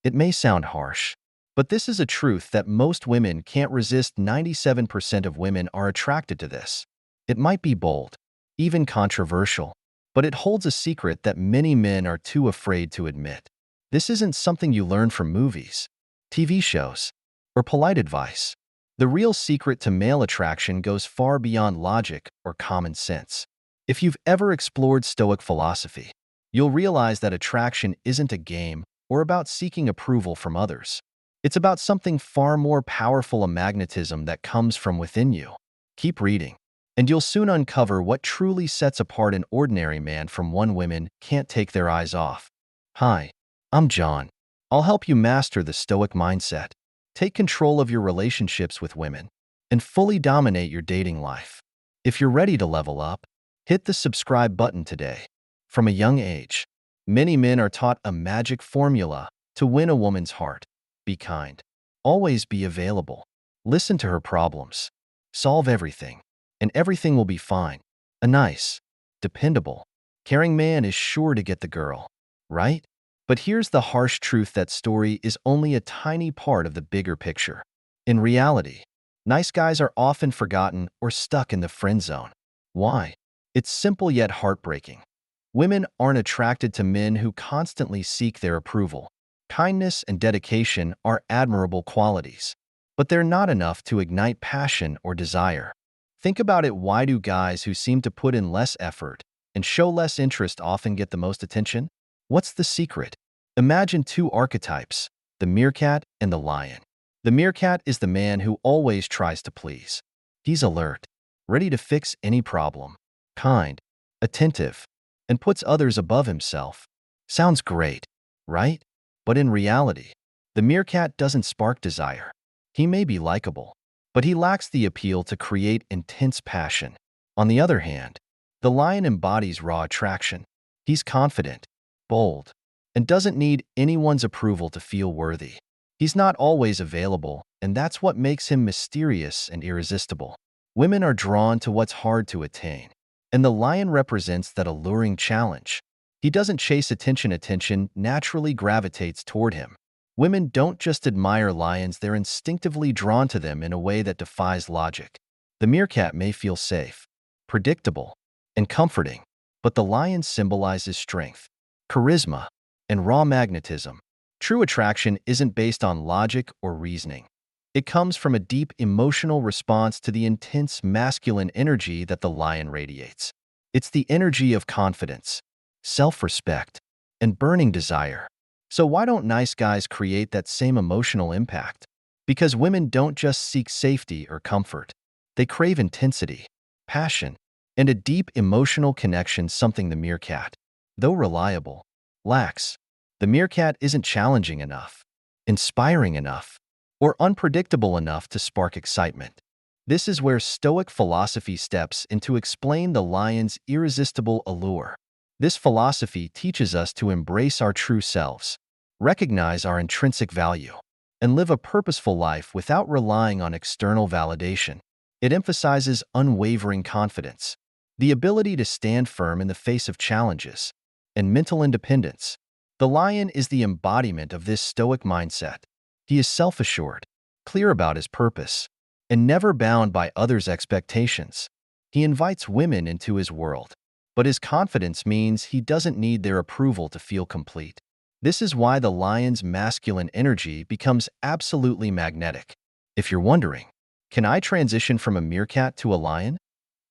It may sound harsh, but this is a truth that most women can't resist. 97% of women are attracted to this. It might be bold, even controversial, but it holds a secret that many men are too afraid to admit. This isn't something you learn from movies, TV shows, or polite advice. The real secret to male attraction goes far beyond logic or common sense. If you've ever explored Stoic philosophy, you'll realize that attraction isn't a game or about seeking approval from others. It's about something far more powerful, a magnetism that comes from within you. Keep reading, and you'll soon uncover what truly sets apart an ordinary man from one women can't take their eyes off. Hi, I'm John. I'll help you master the Stoic mindset, take control of your relationships with women, and fully dominate your dating life. If you're ready to level up, hit the subscribe button today. From a young age, many men are taught a magic formula to win a woman's heart. Be kind. Always be available. Listen to her problems. Solve everything, and everything will be fine. A nice, dependable, caring man is sure to get the girl, right? But here's the harsh truth: that story is only a tiny part of the bigger picture. In reality, nice guys are often forgotten or stuck in the friend zone. Why? It's simple yet heartbreaking. Women aren't attracted to men who constantly seek their approval. Kindness and dedication are admirable qualities, but they're not enough to ignite passion or desire. Think about it: why do guys who seem to put in less effort and show less interest often get the most attention? What's the secret? Imagine two archetypes, the meerkat and the lion. The meerkat is the man who always tries to please. He's alert, ready to fix any problem, kind, attentive, and puts others above himself. Sounds great, right? But in reality, the meerkat doesn't spark desire. He may be likable, but he lacks the appeal to create intense passion. On the other hand, the lion embodies raw attraction. He's confident, bold, and doesn't need anyone's approval to feel worthy. He's not always available, and that's what makes him mysterious and irresistible. Women are drawn to what's hard to attain, and the lion represents that alluring challenge. He doesn't chase attention. Attention naturally gravitates toward him. Women don't just admire lions, they're instinctively drawn to them in a way that defies logic. The meerkat may feel safe, predictable, and comforting, but the lion symbolizes strength, charisma, and raw magnetism. True attraction isn't based on logic or reasoning. It comes from a deep emotional response to the intense masculine energy that the lion radiates. It's the energy of confidence, self-respect, and burning desire. So why don't nice guys create that same emotional impact? Because women don't just seek safety or comfort. They crave intensity, passion, and a deep emotional connection, something the meerkat, though reliable, lacks. The meerkat isn't challenging enough, inspiring enough, or unpredictable enough to spark excitement. This is where Stoic philosophy steps in to explain the lion's irresistible allure. This philosophy teaches us to embrace our true selves, recognize our intrinsic value, and live a purposeful life without relying on external validation. It emphasizes unwavering confidence, the ability to stand firm in the face of challenges, and mental independence. The lion is the embodiment of this Stoic mindset. He is self-assured, clear about his purpose, and never bound by others' expectations. He invites women into his world, but his confidence means he doesn't need their approval to feel complete. This is why the lion's masculine energy becomes absolutely magnetic. If you're wondering, can I transition from a meerkat to a lion?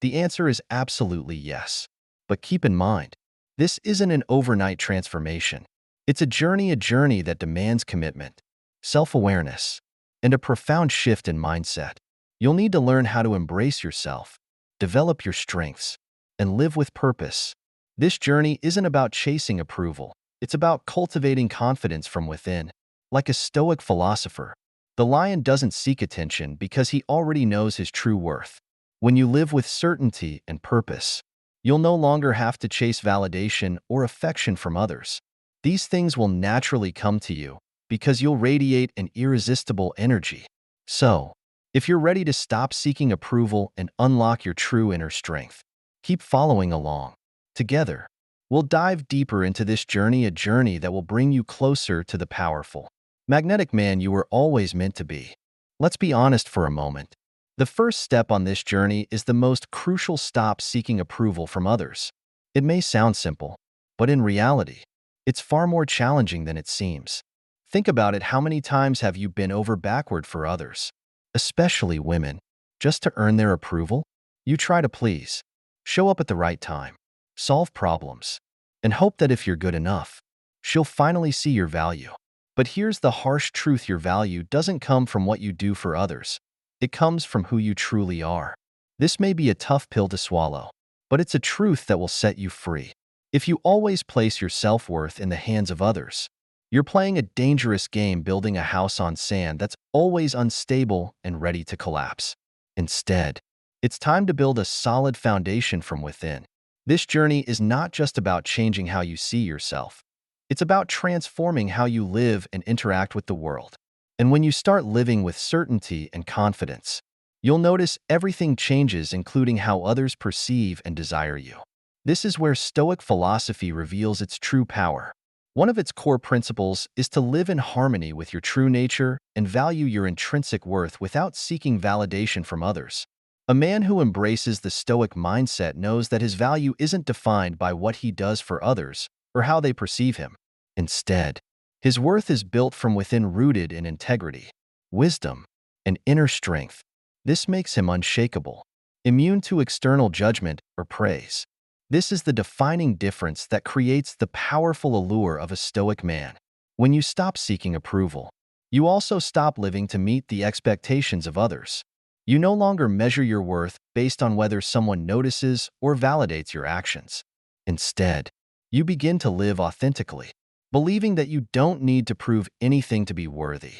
The answer is absolutely yes. But keep in mind, this isn't an overnight transformation. It's a journey that demands commitment, self-awareness, and a profound shift in mindset. You'll need to learn how to embrace yourself, develop your strengths, and live with purpose. This journey isn't about chasing approval. It's about cultivating confidence from within. Like a Stoic philosopher, the lion doesn't seek attention because he already knows his true worth. When you live with certainty and purpose, you'll no longer have to chase validation or affection from others. These things will naturally come to you because you'll radiate an irresistible energy. So, if you're ready to stop seeking approval and unlock your true inner strength, keep following along. Together, we'll dive deeper into this journey, a journey that will bring you closer to the powerful, magnetic man you were always meant to be. Let's be honest for a moment. The first step on this journey is the most crucial: stop seeking approval from others. It may sound simple, but in reality, it's far more challenging than it seems. Think about it: how many times have you been over backward for others, especially women, just to earn their approval? You try to please, show up at the right time, solve problems, and hope that if you're good enough, she'll finally see your value. But here's the harsh truth: your value doesn't come from what you do for others. It comes from who you truly are. This may be a tough pill to swallow, but it's a truth that will set you free. If you always place your self-worth in the hands of others, you're playing a dangerous game, building a house on sand that's always unstable and ready to collapse. Instead, it's time to build a solid foundation from within. This journey is not just about changing how you see yourself. It's about transforming how you live and interact with the world. And when you start living with certainty and confidence, you'll notice everything changes, including how others perceive and desire you. This is where Stoic philosophy reveals its true power. One of its core principles is to live in harmony with your true nature and value your intrinsic worth without seeking validation from others. A man who embraces the Stoic mindset knows that his value isn't defined by what he does for others or how they perceive him. Instead, his worth is built from within, rooted in integrity, wisdom, and inner strength. This makes him unshakable, immune to external judgment or praise. This is the defining difference that creates the powerful allure of a Stoic man. When you stop seeking approval, you also stop living to meet the expectations of others. You no longer measure your worth based on whether someone notices or validates your actions. Instead, you begin to live authentically, believing that you don't need to prove anything to be worthy.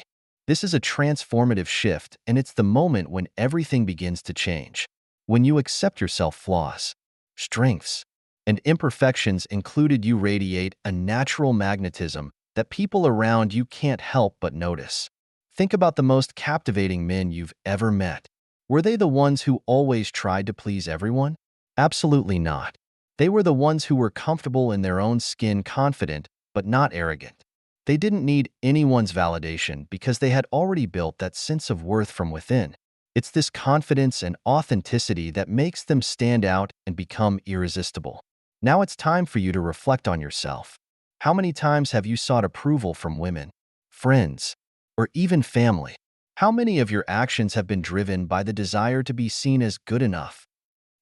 This is a transformative shift, and it's the moment when everything begins to change. When you accept yourself, flaws, strengths, and imperfections included, you radiate a natural magnetism that people around you can't help but notice. Think about the most captivating men you've ever met. Were they the ones who always tried to please everyone? Absolutely not. They were the ones who were comfortable in their own skin, confident, but not arrogant. They didn't need anyone's validation because they had already built that sense of worth from within. It's this confidence and authenticity that makes them stand out and become irresistible. Now it's time for you to reflect on yourself. How many times have you sought approval from women, friends, or even family? How many of your actions have been driven by the desire to be seen as good enough?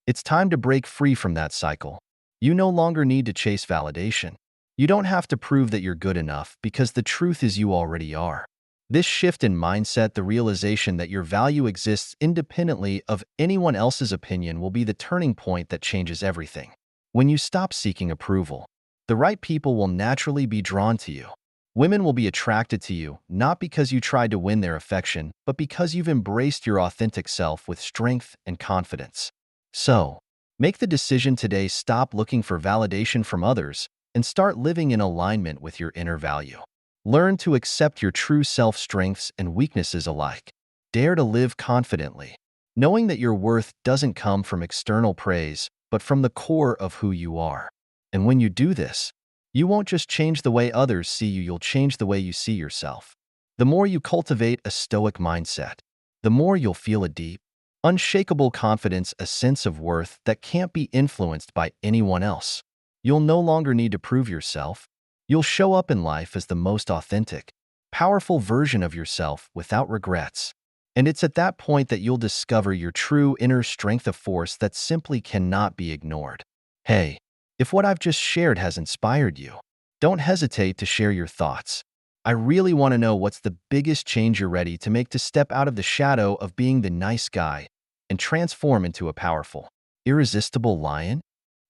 It's time to break free from that cycle. You no longer need to chase validation. You don't have to prove that you're good enough, because the truth is you already are. This shift in mindset, the realization that your value exists independently of anyone else's opinion, will be the turning point that changes everything. When you stop seeking approval, the right people will naturally be drawn to you. Women will be attracted to you, not because you tried to win their affection, but because you've embraced your authentic self with strength and confidence. So, make the decision today: stop looking for validation from others and start living in alignment with your inner value. Learn to accept your true self, strengths and weaknesses alike. Dare to live confidently, knowing that your worth doesn't come from external praise, but from the core of who you are. And when you do this, you won't just change the way others see you, you'll change the way you see yourself. The more you cultivate a Stoic mindset, the more you'll feel a deep, unshakable confidence, a sense of worth that can't be influenced by anyone else. You'll no longer need to prove yourself. You'll show up in life as the most authentic, powerful version of yourself without regrets. And it's at that point that you'll discover your true inner strength, a force that simply cannot be ignored. Hey, if what I've just shared has inspired you, don't hesitate to share your thoughts. I really want to know what's the biggest change you're ready to make to step out of the shadow of being the nice guy and transform into a powerful, irresistible lion?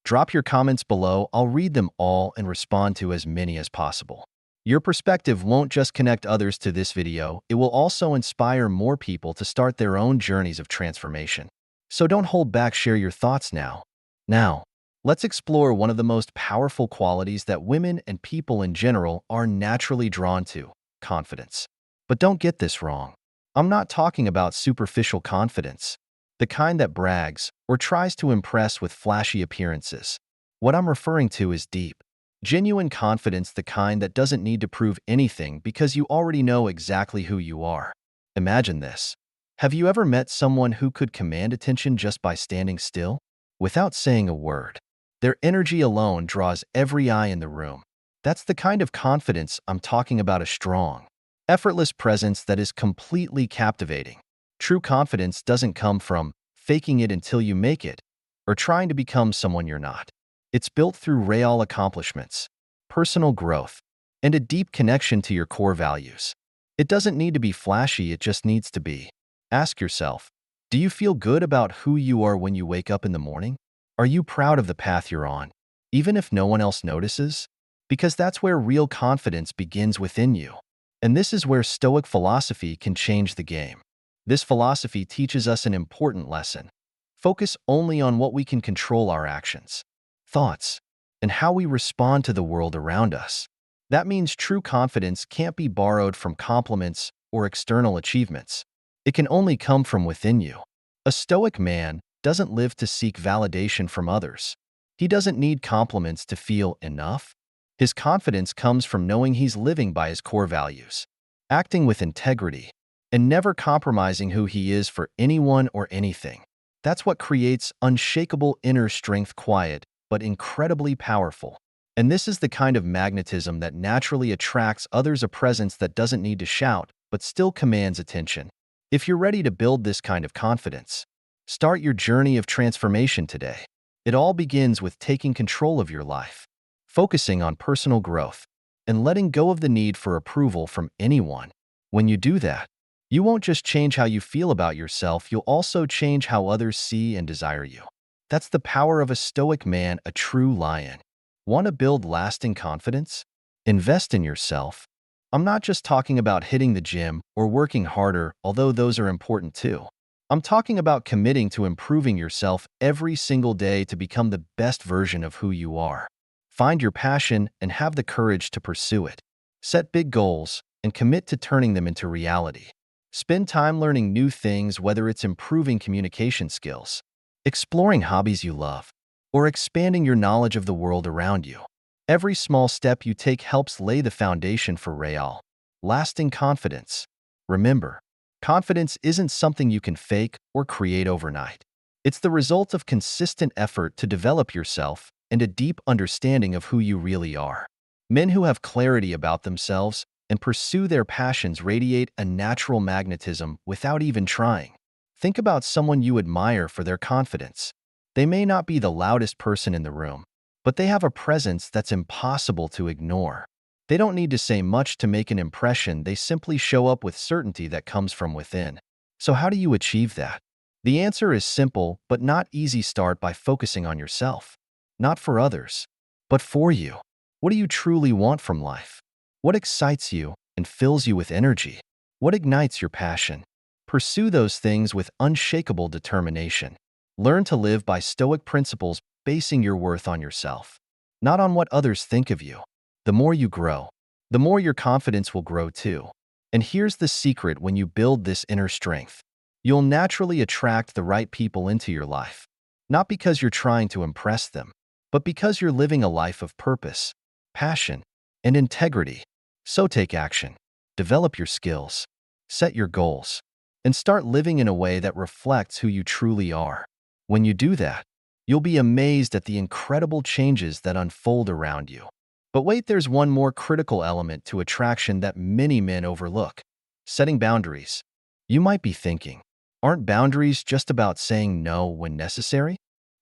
Drop your comments below. I'll read them all and respond to as many as possible. Your perspective won't just connect others to this video, it will also inspire more people to start their own journeys of transformation. So don't hold back, share your thoughts now. Now, let's explore one of the most powerful qualities that women and people in general are naturally drawn to: confidence. But don't get this wrong. I'm not talking about superficial confidence, the kind that brags or tries to impress with flashy appearances. What I'm referring to is deep, Genuine confidence, the kind that doesn't need to prove anything because you already know exactly who you are. Imagine this. Have you ever met someone who could command attention just by standing still? Without saying a word. Their energy alone draws every eye in the room. That's the kind of confidence I'm talking about, a strong, effortless presence that is completely captivating. True confidence doesn't come from faking it until you make it or trying to become someone you're not. It's built through real accomplishments, personal growth, and a deep connection to your core values. It doesn't need to be flashy, it just needs to be. Ask yourself, do you feel good about who you are when you wake up in the morning? Are you proud of the path you're on, even if no one else notices? Because that's where real confidence begins, within you. And this is where Stoic philosophy can change the game. This philosophy teaches us an important lesson. Focus only on what we can control: our actions, thoughts, and how we respond to the world around us. That means true confidence can't be borrowed from compliments or external achievements. It can only come from within you. A Stoic man doesn't live to seek validation from others. He doesn't need compliments to feel enough. His confidence comes from knowing he's living by his core values, acting with integrity, and never compromising who he is for anyone or anything. That's what creates unshakable inner strength, quiet but incredibly powerful. And this is the kind of magnetism that naturally attracts others, a presence that doesn't need to shout but still commands attention. If you're ready to build this kind of confidence, start your journey of transformation today. It all begins with taking control of your life, focusing on personal growth, and letting go of the need for approval from anyone. When you do that, you won't just change how you feel about yourself, you'll also change how others see and desire you. That's the power of a Stoic man, a true lion. Want to build lasting confidence? Invest in yourself. I'm not just talking about hitting the gym or working harder, although those are important too. I'm talking about committing to improving yourself every single day to become the best version of who you are. Find your passion and have the courage to pursue it. Set big goals and commit to turning them into reality. Spend time learning new things, whether it's improving communication skills, exploring hobbies you love, or expanding your knowledge of the world around you. Every small step you take helps lay the foundation for real, lasting confidence. Remember, confidence isn't something you can fake or create overnight. It's the result of consistent effort to develop yourself and a deep understanding of who you really are. Men who have clarity about themselves and pursue their passions radiate a natural magnetism without even trying. Think about someone you admire for their confidence. They may not be the loudest person in the room, but they have a presence that's impossible to ignore. They don't need to say much to make an impression, they simply show up with certainty that comes from within. So how do you achieve that? The answer is simple but not easy. Start by focusing on yourself. Not for others, but for you. What do you truly want from life? What excites you and fills you with energy? What ignites your passion? Pursue those things with unshakable determination. Learn to live by Stoic principles, basing your worth on yourself, not on what others think of you. The more you grow, the more your confidence will grow too. And here's the secret: when you build this inner strength, you'll naturally attract the right people into your life. Not because you're trying to impress them, but because you're living a life of purpose, passion, and integrity. So take action, develop your skills, set your goals, and start living in a way that reflects who you truly are. When you do that, you'll be amazed at the incredible changes that unfold around you. But wait, there's one more critical element to attraction that many men overlook: setting boundaries. You might be thinking, aren't boundaries just about saying no when necessary?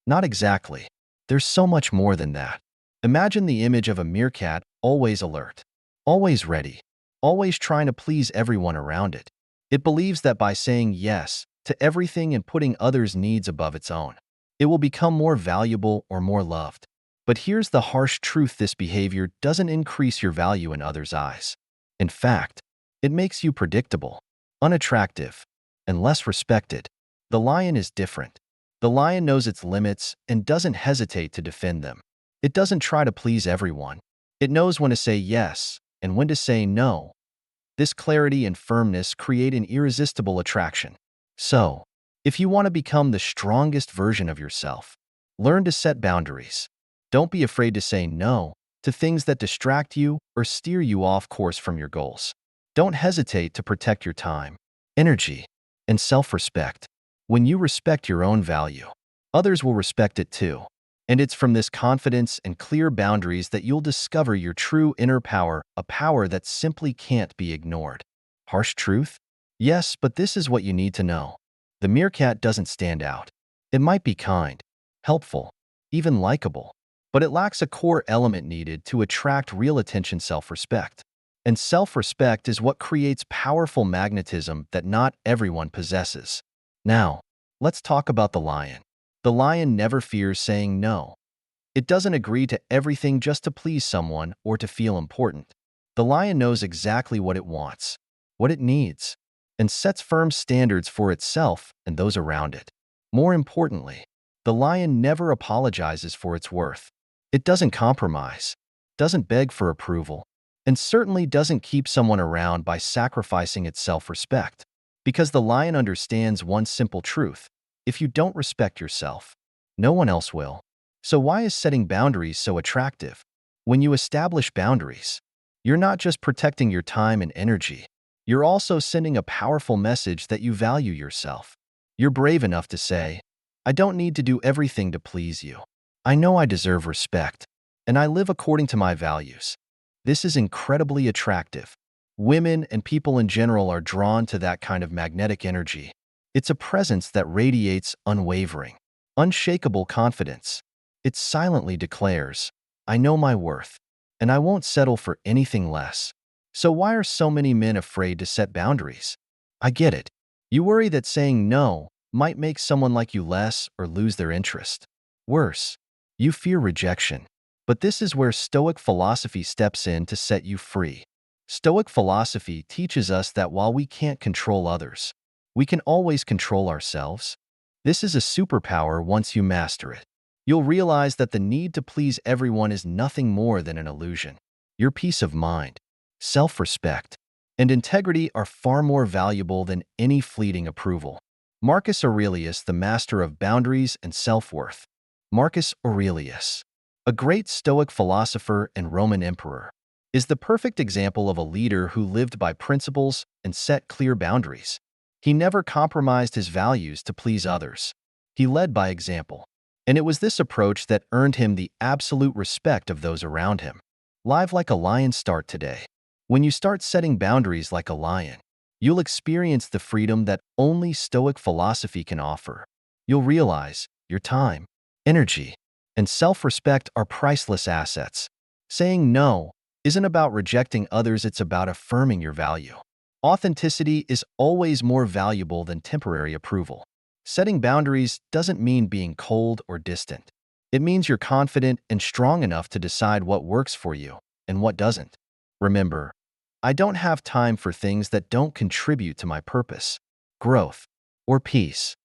Not exactly. There's so much more than that. Imagine the image of a meerkat, always alert, always ready, always trying to please everyone around it. It believes that by saying yes to everything and putting others' needs above its own, it will become more valuable or more loved. But here's the harsh truth: this behavior doesn't increase your value in others' eyes. In fact, it makes you predictable, unattractive, and less respected. The lion is different. The lion knows its limits and doesn't hesitate to defend them. It doesn't try to please everyone. It knows when to say yes and when to say no. This clarity and firmness create an irresistible attraction. So, if you want to become the strongest version of yourself, learn to set boundaries. Don't be afraid to say no, to things that distract you or steer you off course from your goals. Don't hesitate to protect your time, energy, and self-respect. When you respect your own value, others will respect it too. And it's from this confidence and clear boundaries that you'll discover your true inner power, a power that simply can't be ignored. Harsh truth? Yes, but this is what you need to know. The meerkat doesn't stand out. It might be kind, helpful, even likable, but it lacks a core element needed to attract real attention: self-respect. And self-respect is what creates powerful magnetism that not everyone possesses. Now, let's talk about the lion. The lion never fears saying no. It doesn't agree to everything just to please someone or to feel important. The lion knows exactly what it wants, what it needs, and sets firm standards for itself and those around it. More importantly, the lion never apologizes for its worth. It doesn't compromise, doesn't beg for approval, and certainly doesn't keep someone around by sacrificing its self-respect. Because the lion understands one simple truth: if you don't respect yourself, no one else will. So why is setting boundaries so attractive? When you establish boundaries, you're not just protecting your time and energy, you're also sending a powerful message that you value yourself. You're brave enough to say, "I don't need to do everything to please you. I know I deserve respect, and I live according to my values." This is incredibly attractive. Women and people in general are drawn to that kind of magnetic energy. It's a presence that radiates unwavering, unshakable confidence. It silently declares, "I know my worth, and I won't settle for anything less." So why are so many men afraid to set boundaries? I get it. You worry that saying no might make someone like you less or lose their interest. Worse, you fear rejection. But this is where Stoic philosophy steps in to set you free. Stoic philosophy teaches us that while we can't control others, we can always control ourselves. This is a superpower once you master it. You'll realize that the need to please everyone is nothing more than an illusion. Your peace of mind, self-respect, and integrity are far more valuable than any fleeting approval. Marcus Aurelius, the master of boundaries and self-worth. Marcus Aurelius, a great Stoic philosopher and Roman emperor, is the perfect example of a leader who lived by principles and set clear boundaries. He never compromised his values to please others. He led by example. And it was this approach that earned him the absolute respect of those around him. Live like a lion. Start today. When you start setting boundaries like a lion, you'll experience the freedom that only Stoic philosophy can offer. You'll realize your time, energy, and self-respect are priceless assets. Saying no isn't about rejecting others, it's about affirming your value. Authenticity is always more valuable than temporary approval. Setting boundaries doesn't mean being cold or distant. It means you're confident and strong enough to decide what works for you and what doesn't. Remember, I don't have time for things that don't contribute to my purpose, growth, or peace.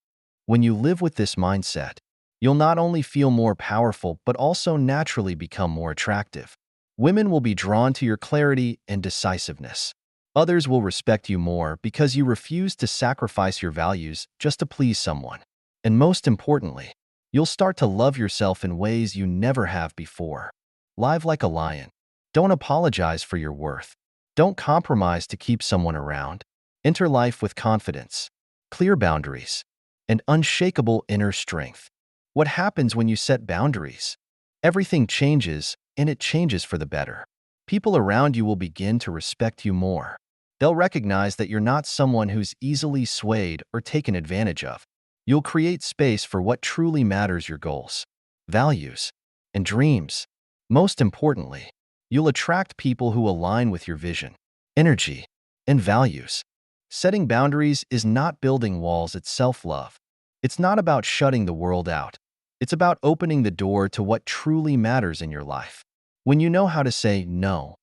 When you live with this mindset, you'll not only feel more powerful but also naturally become more attractive. Women will be drawn to your clarity and decisiveness. Others will respect you more because you refuse to sacrifice your values just to please someone. And most importantly, you'll start to love yourself in ways you never have before. Live like a lion. Don't apologize for your worth. Don't compromise to keep someone around. Enter life with confidence, clear boundaries, and unshakable inner strength. What happens when you set boundaries? Everything changes, and it changes for the better. People around you will begin to respect you more. They'll recognize that you're not someone who's easily swayed or taken advantage of. You'll create space for what truly matters: your goals, values, and dreams. Most importantly, you'll attract people who align with your vision, energy, and values. Setting boundaries is not building walls, it's self-love. It's not about shutting the world out. It's about opening the door to what truly matters in your life. When you know how to say no,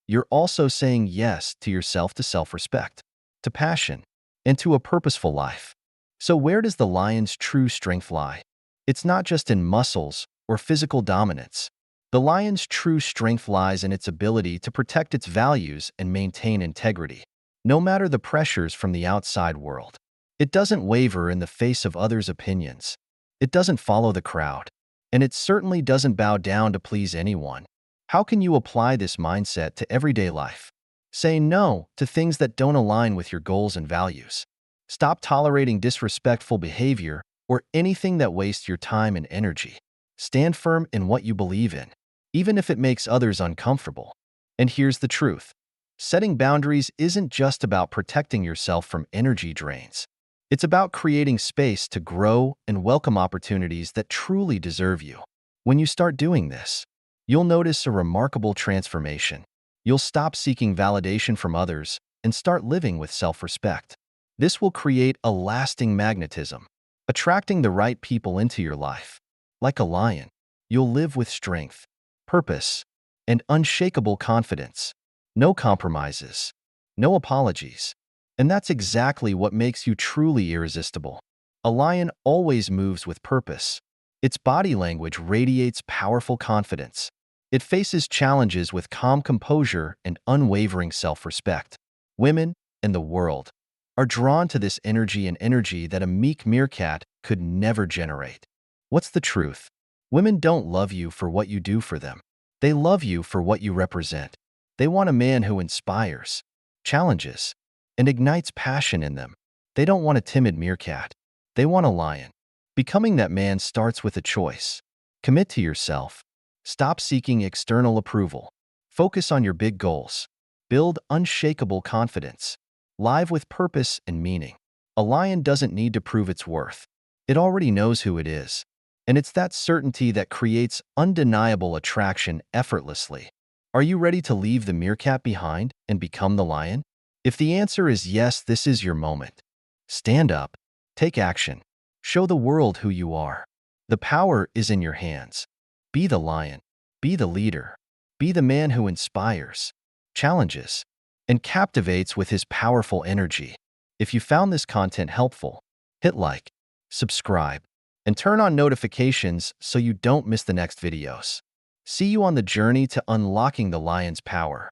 you're also saying yes to yourself, to self-respect, to passion, and to a purposeful life. So where does the lion's true strength lie? It's not just in muscles or physical dominance. The lion's true strength lies in its ability to protect its values and maintain integrity, no matter the pressures from the outside world. It doesn't waver in the face of others' opinions. It doesn't follow the crowd. And it certainly doesn't bow down to please anyone. How can you apply this mindset to everyday life? Say no to things that don't align with your goals and values. Stop tolerating disrespectful behavior or anything that wastes your time and energy. Stand firm in what you believe in, even if it makes others uncomfortable. And here's the truth. Setting boundaries isn't just about protecting yourself from energy drains. It's about creating space to grow and welcome opportunities that truly deserve you. When you start doing this, you'll notice a remarkable transformation. You'll stop seeking validation from others and start living with self-respect. This will create a lasting magnetism, attracting the right people into your life. Like a lion, you'll live with strength, purpose, and unshakable confidence. No compromises, no apologies. And that's exactly what makes you truly irresistible. A lion always moves with purpose. Its body language radiates powerful confidence. It faces challenges with calm composure and unwavering self-respect. Women and the world are drawn to this energy that a meek meerkat could never generate. What's the truth? Women don't love you for what you do for them. They love you for what you represent. They want a man who inspires, challenges, and ignites passion in them. They don't want a timid meerkat. They want a lion. Becoming that man starts with a choice. Commit to yourself. Stop seeking external approval. Focus on your big goals. Build unshakable confidence. Live with purpose and meaning. A lion doesn't need to prove its worth. It already knows who it is. And it's that certainty that creates undeniable attraction effortlessly. Are you ready to leave the meerkat behind and become the lion? If the answer is yes, this is your moment. Stand up. Take action. Show the world who you are. The power is in your hands. Be the lion. Be the leader. Be the man who inspires, challenges, and captivates with his powerful energy. If you found this content helpful, hit like, subscribe, and turn on notifications so you don't miss the next videos. See you on the journey to unlocking the lion's power.